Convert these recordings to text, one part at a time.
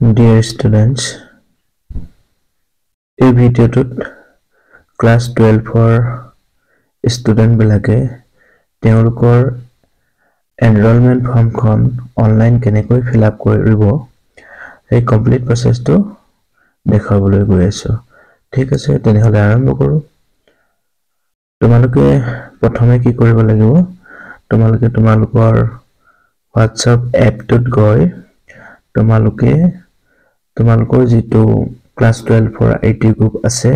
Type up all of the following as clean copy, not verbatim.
Dear students, এই ভিডিঅ'টোত class 12ৰ ষ্টুডেণ্টবিলাকে তেওঁলোকৰ এনৰলমেণ্ট ফৰ্মখন অনলাইন কেনেকৈ ফিল আপ কৰিব সেই কমপ্লিট প্ৰচেছটো দেখাবলৈ গৈ আছোঁ। ঠিক আছে, তেনেহ'লে আৰম্ভ কৰোঁ। তোমালোকে প্ৰথমে কি কৰিব লাগিব, তোমালোকে তোমালোকৰ হোৱাটছআপ এপটোত গৈ তোমালোকৰ যিটো ক্লাছ 12ৰ আইটি গ্ৰুপ আছে,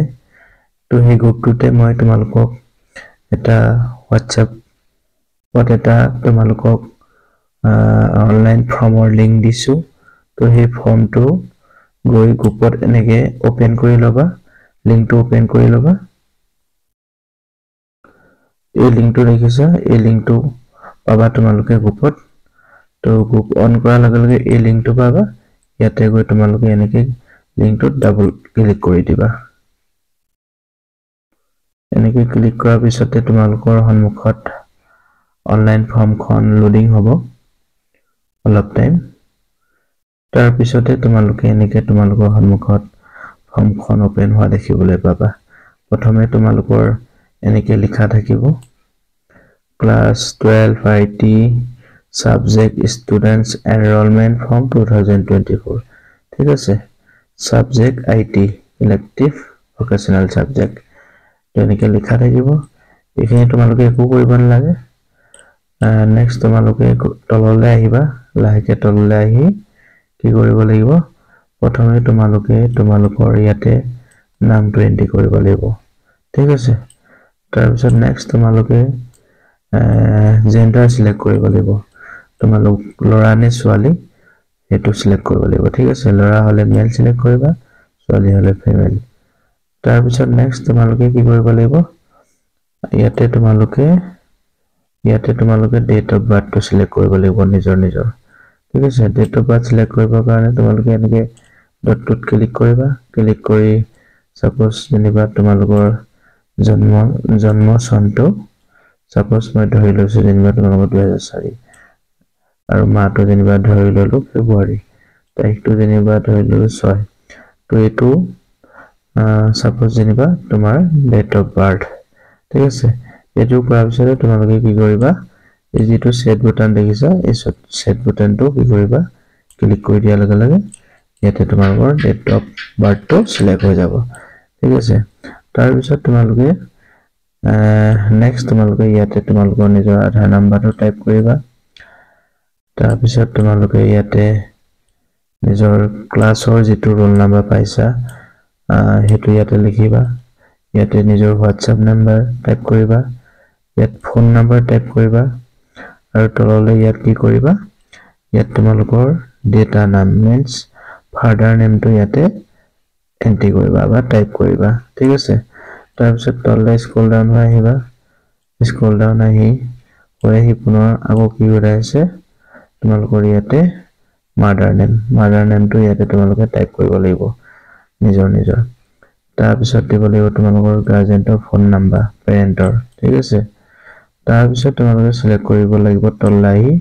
তো সেই গ্ৰুপটোতে মই তোমালোকক এটা হোৱাটছআপত এটা তোমালোকক অনলাইন ফৰ্মৰ লিংক দিছোঁ। তো সেই ফৰ্মটো গৈ গ্ৰুপত এনেকৈ অ'পেন কৰি ল'বা, লিংকটো অ'পেন কৰি ল'বা। এই লিংকটো দেখিছা, এই লিংকটো পাবা তোমালোকে গ্ৰুপত। তো গ্ৰুপ অন কৰাৰ লগে লগে এই লিংকটো পাবা। ইয়াতে গৈ তোমালোকে এনেকৈ লিংকটোত ডাবল ক্লিক কৰি দিবা। এনেকৈ ক্লিক কৰাৰ পিছতে তোমালোকৰ সন্মুখত অনলাইন ফৰ্মখন লোডিং হ'ব অলপ টাইম। তাৰপিছতে তোমালোকে এনেকৈ তোমালোকৰ সন্মুখত ফৰ্মখন অ'পেন হোৱা দেখিবলৈ পাবা। প্ৰথমে তোমালোকৰ এনেকৈ লিখা থাকিব class 12 IT subject students enrolment form 2024। ঠিক আছে, subject IT elective vocational subject এনেকৈ লিখা থাকিব। এইখিনি তোমালোকে একো কৰিব নালাগে। নেক্সট তোমালোকে তললৈ আহিবা, লাহেকৈ তললৈ আহি কি কৰিব লাগিব, প্ৰথমে তোমালোকে তোমালোকৰ ইয়াতে নামটো এণ্ট্ৰি কৰিব লাগিব। ঠিক আছে, তাৰপিছত নেক্সট তোমালোকে জেণ্ডাৰ চিলেক্ট কৰিব লাগিব। তোমালোক ল'ৰা নে ছোৱালী সেইটো চিলেক্ট কৰিব লাগিব। ঠিক আছে, ল'ৰা হ'লে মেল চিলেক্ট কৰিবা, ছোৱালী হ'লে ফিমেল। তাৰপিছত নেক্সট তোমালোকে কি কৰিব লাগিব, ইয়াতে তোমালোকে ডেট অফ বাৰ্থটো চিলেক্ট কৰিব লাগিব নিজৰ। ঠিক আছে, ডেট অফ বাৰ্থ চিলেক্ট কৰিবৰ কাৰণে তোমালোকে এনেকৈ ডটটোত ক্লিক কৰিবা। ক্লিক কৰি ছাপ'জ যেনিবা তোমালোকৰ জন্ম চনটো ছাপ'জ মই ধৰি লৈছোঁ যেনিবা তোমালোকৰ 2004 আৰু মাহটো যেনিবা ধৰি ল'লোঁ ফেব্ৰুৱাৰী, তাৰিখটো যেনিবা ধৰি ল'লোঁ 6। তো এইটো ছাপ'জ যেনিবা তোমাৰ ডেট অফ বাৰ্থ। ঠিক আছে, এইটো কৰাৰ পিছতে তোমালোকে কি কৰিবা, এই যিটো ছেট বুটান দেখিছা, এই ছেট বুটানটো কি কৰিবা, ক্লিক কৰি দিয়াৰ লগে লগে ইয়াতে তোমালোকৰ ডেট অফ বাৰ্থটো চিলেক্ট হৈ যাব। ঠিক আছে, তাৰপিছত তোমালোকে নেক্সট তোমালোকে ইয়াতে তোমালোকৰ নিজৰ আধাৰ নাম্বাৰটো টাইপ কৰিবা। তাৰপিছত তোমালোকে ইয়াতে নিজৰ ক্লাছৰ যিটো ৰোল নাম্বাৰ পাইছা সেইটো ইয়াতে লিখিবা। ইয়াতে নিজৰ হোৱাটছআপ নাম্বাৰ টাইপ কৰিবা, ইয়াত ফোন নাম্বাৰ টাইপ কৰিবা আৰু তললৈ ইয়াত কি কৰিবা, ইয়াত তোমালোকৰ ডেটা নাম মিনছ ফাদাৰ নেমটো ইয়াতে এণ্ট্ৰি কৰিবা বা টাইপ কৰিবা। ঠিক আছে, তাৰপিছত তললৈ স্ক্ৰল ডাউন হৈ আহিবা। স্ক্ৰল ডাউন আহি পুনৰ আকৌ কি ওলাইছে, তোমালোকৰ ইয়াতে মাদাৰ নেমটো ইয়াতে তোমালোকে টাইপ কৰিব লাগিব নিজৰ। তাৰপিছত দিব লাগিব তোমালোকৰ গাৰ্জেণ্টৰ ফোন নাম্বাৰ, পেৰেণ্টৰ। ঠিক আছে, তাৰপিছত তোমালোকে চিলেক্ট কৰিব লাগিব তললৈ আহি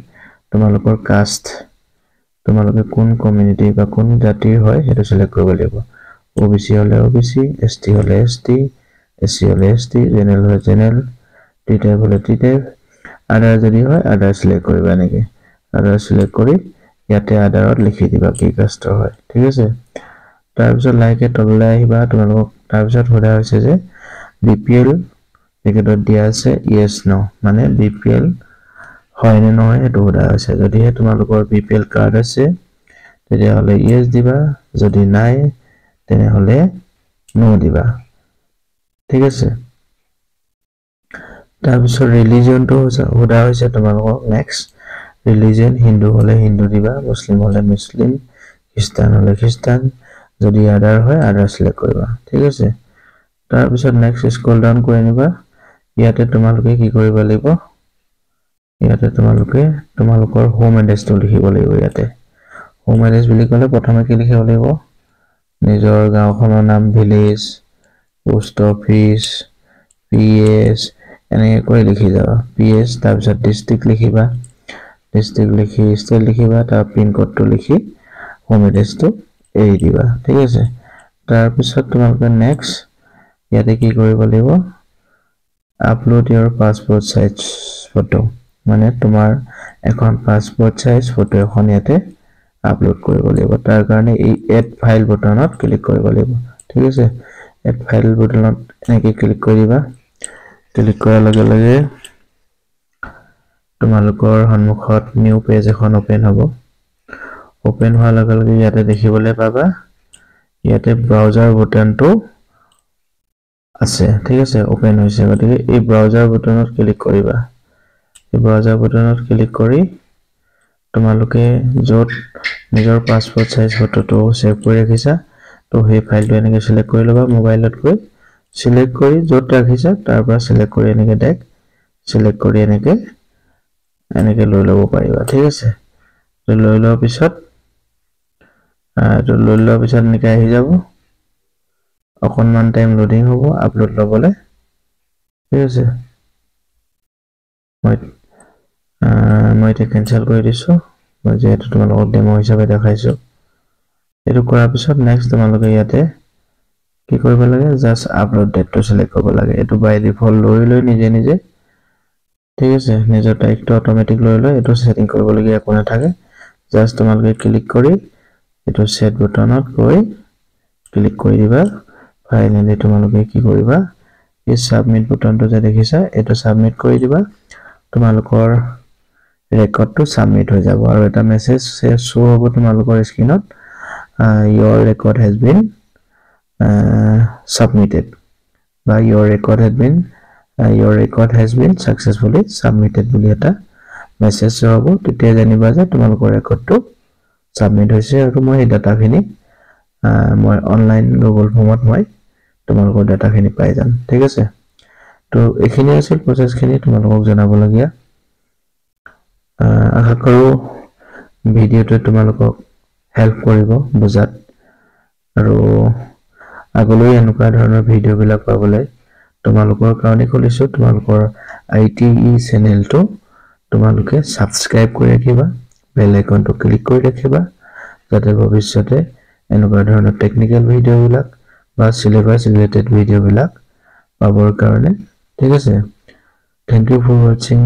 তোমালোকৰ কাষ্ট, তোমালোকে কোন কমিউনিটি বা কোন জাতিৰ হয় সেইটো চিলেক্ট কৰিব লাগিব। OBC হ'লে OBC, ST হ'লে ST, SC হ'লে ST, জেনেৰেল হ'লে জেনেৰেল, টি টাইপ হ'লে টি টাইপ, আদাৰ যদি হয় আদাৰ চিলেক্ট কৰিবা। এনেকৈ আদাৰ চিলেক্ট কৰি ইয়াতে আদাৰত লিখি দিবা কি কাষ্টৰ হয়। ঠিক আছে, তাৰপিছত লাহেকৈ তললৈ আহিবা। তোমালোকক তাৰপিছত সোধা হৈছে যে BPL পেকেটত দিয়া আছে ইয়েছ ন, মানে BPL হয় নে নহয় সেইটো সোধা হৈছে। যদিহে তোমালোকৰ BPL কাৰ্ড আছে তেতিয়াহ'লে ইয়েছ দিবা, যদি নাই তেনেহ'লে নো দিবা। ঠিক আছে, তাৰপিছত ৰিলিজিয়নটো সোধা হৈছে তোমালোকক। নেক্সট ৰিলিজিয়ন, হিন্দু হ'লে হিন্দু দিবা, মুছলিম হ'লে মুছলিম, খ্ৰীষ্টান হ'লে খ্ৰীষ্টান, যদি আদাৰ হয় আদাৰ চিলেক্ট কৰিবা। ঠিক আছে, তাৰপিছত নেক্সট স্ক্ৰল ডাউন কৰি আনিবা। ইয়াতে তোমালোকে কি কৰিব লাগিব, ইয়াতে তোমালোকে তোমালোকৰ হোম এড্ৰেছটো লিখিব লাগিব। ইয়াতে হোম এড্ৰেছ বুলি ক'লে প্ৰথমে কি লিখিব লাগিব, নিজৰ গাঁওখনৰ নাম, ভিলেজ, পোষ্ট অফিচ, PS এনেকৈ কৰি লিখি যাবা। PS তাৰপিছত ডিষ্ট্ৰিক্ট লিখিবা, ডিষ্ট্ৰিক্ট লিখি ষ্টেট লিখিবা, তাৰ পিনক'ডটো লিখি হোম এড্ৰেছটো এৰি দিবা ঠিক আছে তাৰ পিছত তোমালোকে নেক্সট ইয়াতে কি কৰিব লাগিব upload your passport size photo মানে তোমাৰ এখন passport size photo এখন ইয়াতে আপলোড কৰিব লাগিব তাৰ কাৰণে এই এড ফাইল বটনত ক্লিক কৰিব লাগিব ঠিক আছে এড ফাইল বটনত এনেকৈ ক্লিক কৰিবা ক্লিক কৰাৰ লগে লগে তোমালোকৰ সন্মুখত নিউ পেজ এখন ওপেন হ'ব ওপেন হোৱাৰ লগে লগে ইয়াতে দেখিবলৈ পাবা ইয়াতে ব্ৰাউজাৰ বটনটো আছে ঠিক আছে ওপেন হৈছে গতিকে এই ব্ৰাউজাৰ বটনত ক্লিক কৰিবা এই ব্ৰাউজাৰ বটনত ক্লিক কৰি তোমালোকে য'ত নিজৰ পাসপোৰ্ট সাইজ ফটোটো সেভ কৰি ৰাখিছা তো সেই ফাইলটো এনেকৈ সিলেক্ট কৰি ল'বা মোবাইলত গৈ সিলেক্ট কৰি য'ত ৰাখিছা তাৰ পৰা সিলেক্ট কৰি এনেকৈ ডাইৰেক্ট সিলেক্ট কৰি এনেকৈ লৈ ল'ব পাৰিবা ঠিক আছে তো লৈ লোৱাৰ পিছত এনেকৈ আহি যাব অকণমান টাইম লোডিং হ'ব আপলোড ল'বলৈ ঠিক আছে মই এটা কেনসেল কৰি দিছো মই যেহেতু তোমালোকক ডেমো হিচাপে দেখাইছো এটো কৰাৰ পিছত নেক্সট তোমালোকে ইয়াতে কি কৰিব লাগে জাস্ট আপলোড ডেটটো সিলেক্ট কৰিব লাগে এটো বাই ডিফল্ট লৈ নিজে ঠিক আছে নিজৰ টাইপটো অটোমেটিক লৈ এটো সেটিং কৰিব লাগে একো নাথাকে জাস্ট তোমালোকে ক্লিক কৰি এটো সেট বটনত গৈ ক্লিক কৰি দিবা ফাইনালি তোমালোকে কি কৰিবা এই সাবমিট বটনটো যে দেখিছা এটো সাবমিট কৰি দিবা তোমালোকৰ ৰেকৰ্ডটো সাবমিট হৈ যাব আৰু এটা মেছেজ শো হ'ব তোমালোকৰ স্ক্ৰিনত your record has been submitted বা your record has been successfully submitted বুলি এটা মেছেজ হ'ব তেতিয়া জানিবা যে তোমালোকৰ ৰেকৰ্ডটো সাবমিট হৈছে আৰু মই এই ডাটাখিনি মই অনলাইন গুগল ফৰ্মত মই তোমালোকৰ ডাটাখিনি পাই যাম ঠিক আছে তো এখিনি আছিল প্ৰসেসখিনি তোমালোকক জনাবলগীয়া আশা কৰো ভিডিওটো তোমালোকক হেল্প কৰিব বুজাত আৰু আগলৈ এনেকুৱা ধৰণৰ ভিডিওবিলাক পাবলৈ তোমালোকৰ কাৰণে খুলিছো তোমালোকৰ ITE চেনেলটো তোমালোকে সাবস্ক্ৰাইব কৰি ৰাখিবা বেল আইকনটো ক্লিক কৰি ৰাখিবা যাতে ভৱিষ্যতে এনেকুৱা ধৰণৰ টেকনিক্যাল ভিডিওবিলাক বা সিলেবাস ৰিলেটেড ভিডিওবিলাক পাবৰ কাৰণে ঠিক আছে থ্যাংক ইউ ফৰ ওয়াচিং